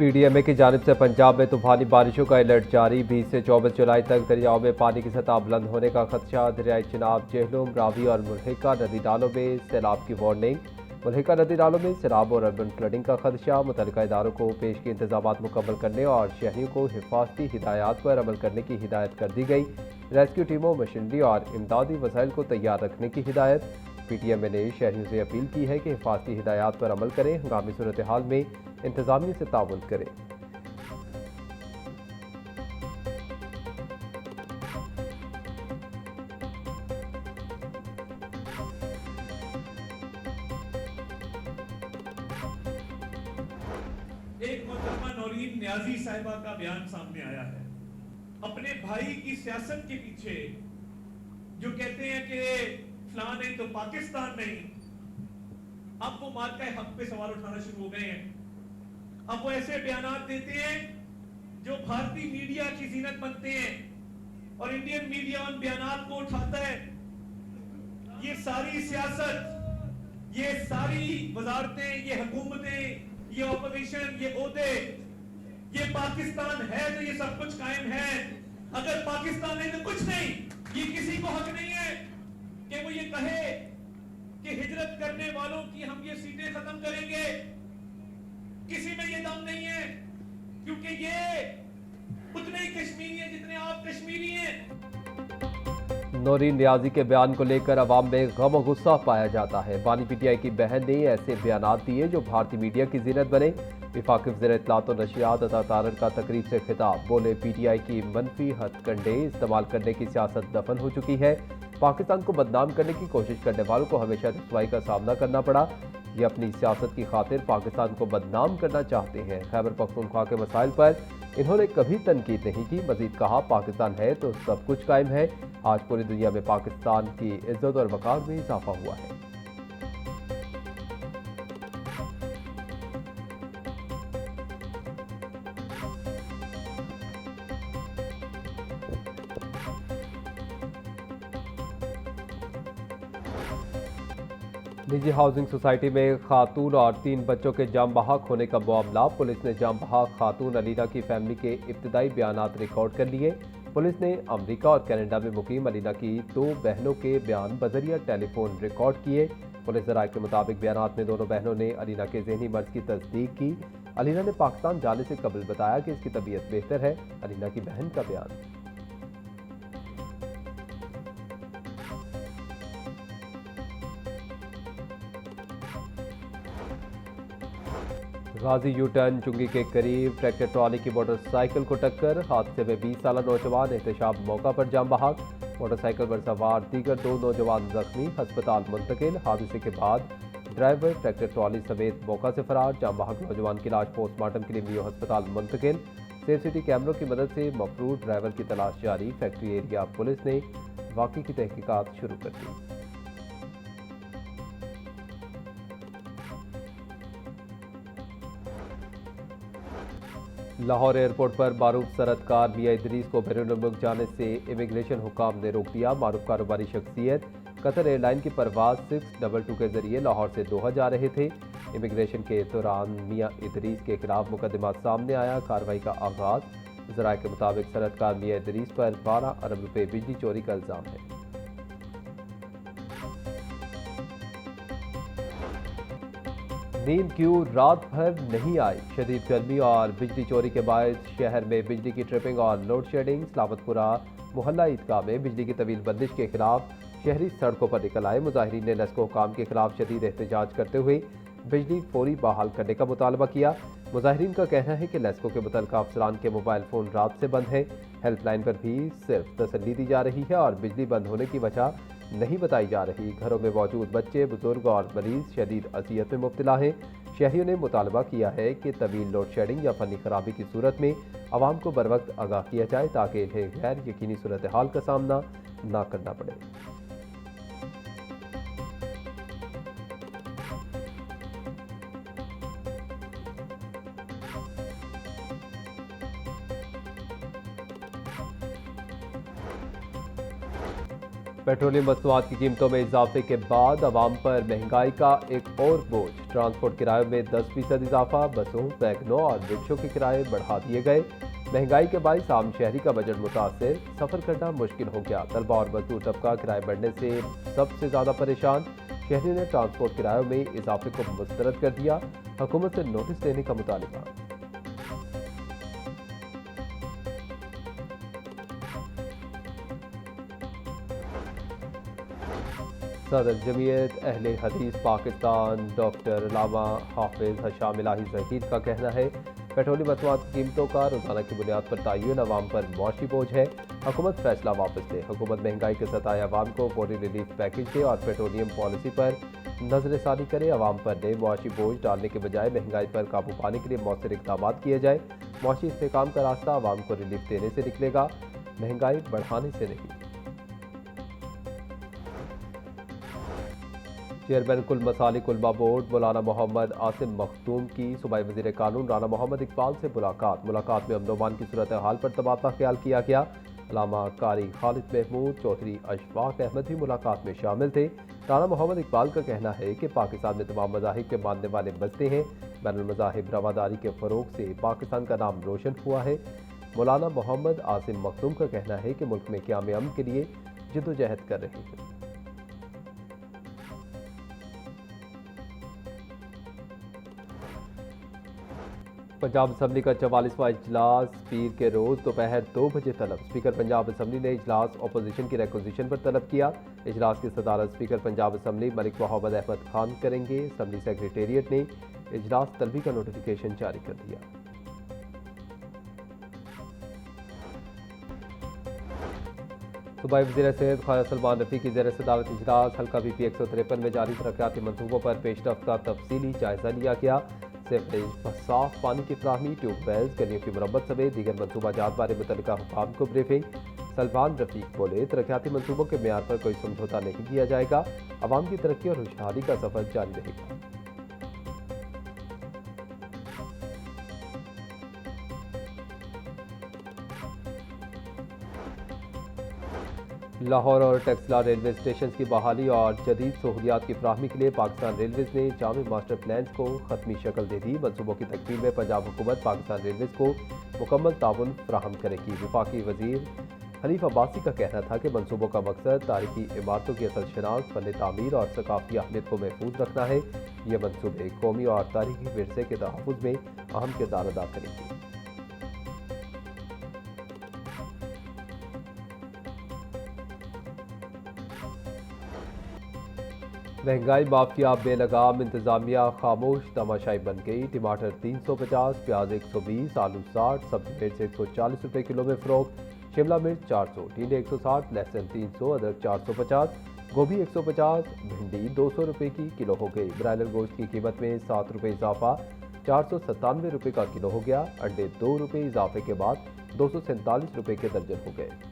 PDMA की जानिब से पंजाब में तूफानी बारिशों का अलर्ट जारी। 20 से 24 जुलाई तक दरियाओं में पानी की सतह बुलंद होने का खदशा। दरियाई चिनाब, जेहलुम, रावी और मुल्हिका नदी नालों में सैलाब की वार्निंग। मुल्हिका नदी नालों में सैलाब और अर्बन फ्लडिंग का खदशा। मुतल्लिका इदारों को पेश के इंतजाम मुकम्मल करने और शहरियों को हिफाजती हिदायत पर अमल करने की हिदायत कर दी गई। रेस्क्यू टीमों, मशीनरी और इमदादी वसाइल को तैयार रखने की हिदायत। पीटीएमए ने शहरियों से अपील की है कि हिफाजती हिदायत पर अमल करें, हंगामी सूरत हाल में इंतजामिया से ताउन करें। एक मोहतरमा नौरीन न्याजी साहिबा का बयान सामने आया है। अपने भाई की सियासत के पीछे जो कहते हैं कि फलां नहीं तो पाकिस्तान नहीं, अब वो मार्का हक पे सवाल उठाना शुरू हो गए हैं। अब वो ऐसे बयान देते हैं जो भारतीय मीडिया की जीनत बनते हैं और इंडियन मीडिया उन बयान को उठाता है। ये सारी सियासत, ये सारी वजारतें, ये हुकूमतें, ये ऑपोजिशन, ये ओहदे, ये पाकिस्तान है तो ये सब कुछ कायम है। अगर पाकिस्तान नहीं तो कुछ नहीं। ये किसी को हक नहीं है कि वो ये कहे कि हिजरत करने वालों की हम ये सीटें खत्म करेंगे। किसी में ये दम नहीं है, क्योंकि ये उतने ही कश्मीरी हैं जितने आप कश्मीरी हैं। नौरीन न्याजी के बयान को लेकर अवाम में गम और गुस्सा पाया जाता है। बानी पीटीआई की बहन ने ऐसे बयान दिए जो भारतीय मीडिया की जीनत बने। विफाकी वज़ीर इत्तलात और नशियात अता तारड़ का तकरीब से खिताब। बोले, पीटीआई की मनफी हथकंडे इस्तेमाल करने की सियासत दफन हो चुकी है। पाकिस्तान को बदनाम करने की कोशिश करने वालों को हमेशा रुसवाई का सामना करना पड़ा। ये अपनी सियासत की खातिर पाकिस्तान को बदनाम करना चाहते हैं। खैबर पख्तूनख्वा के मसाइल पर इन्होंने कभी तनकीद नहीं की। मजीद कहा, पाकिस्तान है तो सब कुछ कायम है। आज पूरी दुनिया में पाकिस्तान की इज्जत और वकार में इजाफा हुआ है। निजी हाउसिंग सोसाइटी में खातून और 3 बच्चों के जाम बहक होने का मामला। पुलिस ने जाम बहक खातून अलीना की फैमिली के इब्तदाई बयानात रिकॉर्ड कर लिए। पुलिस ने अमेरिका और कनाडा में मुकीम अलीना की 2 बहनों के बयान बजरिया टेलीफोन रिकॉर्ड किए। पुलिस ज़राए के मुताबिक बयानात में दोनों बहनों ने अलीना के ज़हनी मर्ज की तस्दीक की। अलीना ने पाकिस्तान जाने से कबल बताया कि इसकी तबीयत बेहतर है। अलीना की बहन का बयान। गाजी यू टर्न चुंगी के करीब ट्रैक्टर ट्रॉली की मोटरसाइकिल को टक्कर। हादसे में 20 साला नौजवान एहतशाम मौका पर जाम बहक। मोटरसाइकिल पर सवार दीगर 2 नौजवान जख्मी, अस्पताल मुंतकिल। हादसे के बाद ड्राइवर ट्रैक्टर ट्रॉली समेत मौका से फरार। जाम बहक नौजवान की लाश पोस्टमार्टम के लिए मियो अस्पताल मुंतकिल। सेफ सिटी कैमरों की मदद से मफरूर ड्राइवर की तलाश जारी। फैक्ट्री एरिया पुलिस ने वाक़ई की तहकीकात शुरू कर दी। लाहौर एयरपोर्ट पर मारूफ सरदकार मियां इदरीस को बैरून मुल्क जाने से इमिग्रेशन हुकाम ने रोक दिया। मारूफ कारोबारी शख्सियत कतर एयरलाइन की परवाज 622 के जरिए लाहौर से दोहा जा रहे थे। इमिग्रेशन के दौरान मियां इदरीस के खिलाफ मुकदमा सामने आया। कार्रवाई का आगाज। ज़राए के मुताबिक सरदकार मियां इदरीस पर 12 अरब रुपए बिजली चोरी का इल्जाम है। नींद क्यों रात भर नहीं आई? शदीद गर्मी और बिजली चोरी के बाद शहर में बिजली की ट्रिपिंग और लोड शेडिंग। सलामतपुरा मोहल्ला ईदगाह में बिजली की तवील बंदिश के खिलाफ शहरी सड़कों पर निकल आए। मुजाहिरीन ने लेस्को हुकाम के खिलाफ शदीद एहतजाज करते हुए बिजली फौरी बहाल करने का मुतालबा किया। मुजाहिरीन का कहना है कि लेस्को के मुतल्लिका अफसरान के मोबाइल फ़ोन रात से बंद हैं। हेल्पलाइन पर भी सिर्फ तसल्ली दी जा रही है और बिजली बंद होने की वजह नहीं बताई जा रही। घरों में मौजूद बच्चे, बुजुर्ग और मरीज शदीद अजियत में मुब्तला हैं। शहरियों ने मुतालबा किया है कि तवील लोड शेडिंग या फनी खराबी की सूरत में आवाम को बर वक्त आगाह किया जाए ताकि इन्हें गैर यकीनी सूरत हाल का सामना न करना पड़े। पेट्रोलियम मसनूआत की कीमतों में इजाफे के बाद अवाम पर महंगाई का एक और बोझ। ट्रांसपोर्ट किरायों में 10% इजाफा, बसों, वैगनों और रिक्शों के किराए बढ़ा दिए गए। महंगाई के बायस आम शहरी का बजट मुतासर, सफर करना मुश्किल हो गया। तलबा और मजदूर तबका किराए बढ़ने से सबसे ज्यादा परेशान। शहरी ने ट्रांसपोर्ट किरायों में इजाफे को मुस्तरद कर दिया। हुकूमत से नोटिस देने का मुतालबा। सदर जमीयत अहले हदीस पाकिस्तान डॉक्टर अल्लामा हाफिज हशाम इलाही ज़हीर का कहना है, पेट्रोलियम मसनूआत की कीमतों का रोजाना की बुनियाद पर तयन अवाम पर मुआशी बोझ है। हुकूमत फैसला वापस ले। हुकूमत महंगाई के सताए अवाम को फौरी रिलीफ पैकेज दे और पेट्रोलियम पॉलिसी पर नजरसानी करे। अवाम पर नए मुआशी बोझ डालने के बजाय महंगाई पर काबू पाने के लिए मौसर इकदाम किए जाए। मुआशी इस्तेहकाम का रास्ता अवाम को रिलीफ देने से निकलेगा, महंगाई बढ़ाने से नहीं। चेयरमैन कुल मसालिक उलमा बोर्ड मौलाना मोहम्मद आसिम मखदूम की सूबाई वज़ीर कानून राना मोहम्मद इकबाल से मुलाकात में अमन-ओ-अमान की सूरत हाल पर तबादला ख्याल किया गया। अल्लामा कारी खालिद महमूद चौधरी अशफाक अहमद भी मुलाकात में शामिल थे। राना मोहम्मद इकबाल का कहना है कि पाकिस्तान में तमाम मज़ाहिब के मानने वाले बसते हैं। बैनुल मज़ाहिब रवादारी के फ़रोग से पाकिस्तान का नाम रोशन हुआ है। मौलाना मोहम्मद आसिम मखदूम का कहना है कि मुल्क में क़याम अमन के लिए जद्दोजहद कर रहे हैं। पंजाब असम्बली का 44वां इजलास पीर के रोज दोपहर 2 बजे तलब। स्पीकर पंजाब असम्बली ने इजलास अपोजिशन की रिक्वेजिशन पर तलब किया। इजलास की सदारत स्पीकर पंजाब असम्बली मलिक मोहम्मद अहमद खान करेंगे। असम्बली सेक्रेटेरिएट ने इजलास तलबी का नोटिफिकेशन जारी कर दिया। सूबाई वज़ीर सेहत ख्वाजा सलमान रफ़ी की ज़ेर सदारत इजलास हल्का BP 153 में जारी तरक्याती मनसूबों पर पेशरफ्त का तफसीली जायजा लिया गया। साफ पानी की फराहमी, ट्यूबवेल्स, गलियों की मरम्मत समेत दीगर मनसूबा जात बारे मुतल्लिका हुकाम को ब्रीफिंग। सलमान रफीक बोले, तरक्याती मनसूबों के म्यार पर कोई समझौता नहीं किया जाएगा। अवाम की तरक्की और खुशहाली का सफर जारी रहेगा। लाहौर और टेक्सला रेलवे स्टेशन की बहाली और जदीद सहूलियात की फराहमी के लिए पाकिस्तान रेलवेज ने जामे मास्टर प्लान को खत्मी शक्ल दे दी। मनसूबों की तकमील में पंजाब हुकूमत पाकिस्तान रेलवेज को मुकम्मल ताउन फराहम करेगी। वफाकी वजीर हनीफ अब्बासी का कहना था कि मनसूबों का मकसद तारीखी इमारतों की असल शनाख्त, फन तामीर और सकाफती अहमियत को महफूज रखना है। ये मनसूबे कौमी और तारीखी विरसे के तहफ़्फ़ुज़ में अहम किरदार अदा करेंगे। महंगाई माफिया बेलगाम, इंतजामिया खामोश तमाशाई बन गई। टमाटर 350, प्याज 120, आलू 60, सब्जी मिर्च 140 रुपये किलो में फरोख्त। शिमला मिर्च 400, टींडे 160, लहसुन 300, अदरक 450, गोभी 150, भिंडी 200 रुपये की किलो हो गई। ब्रायलर गोश्त की कीमत में 7 रुपये इजाफा, 497 रुपये का किलो हो गया। अंडे 2 रुपये इजाफे के बाद 247 रुपये के दर्जन हो गए।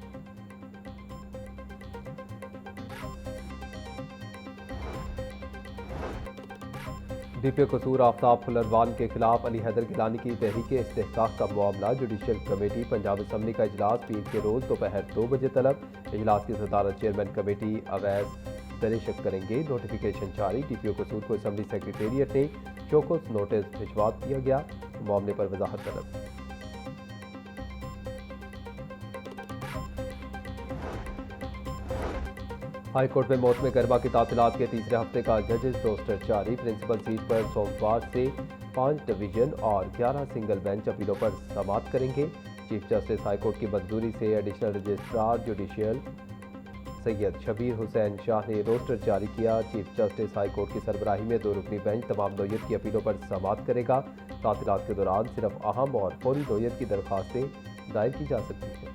DPO कसूर आफ्ताब फुलरवान के खिलाफ अली हैदर गिलानी की तहरीक इस्तेहकाक का मामला। जुडिशल कमेटी पंजाब असम्बली का इजलास पीर के रोज दोपहर 2 बजे तलब। इजलास की सदारत चेयरमैन कमेटी अवैस दरिशक करेंगे। नोटिफिकेशन जारी। DPO कसूर को असम्बली सेक्रेटेरिएट ने चौकस नोटिस भिजवा दिया गया। मामले पर वजाहत तलब। हाई कोर्ट में मौसम गर्मा की तातीलात के तीसरे हफ्ते का जजेस रोस्टर जारी। प्रिंसिपल सीट पर सोमवार से 5 डिवीजन और 11 सिंगल बेंच अपीलों पर समाअत करेंगे। चीफ जस्टिस हाई कोर्ट की मंजूरी से additional registrar judicial Syed Shabir Hussain Shah ने रोस्टर जारी किया। चीफ जस्टिस हाई कोर्ट की सरबराही में 2 रुकनी बेंच तमाम नौयत की अपीलों पर समाअत करेगा। तातीलात के दौरान सिर्फ अहम और फौरी नौयत की दरखास्तें दायर की जा सकती हैं।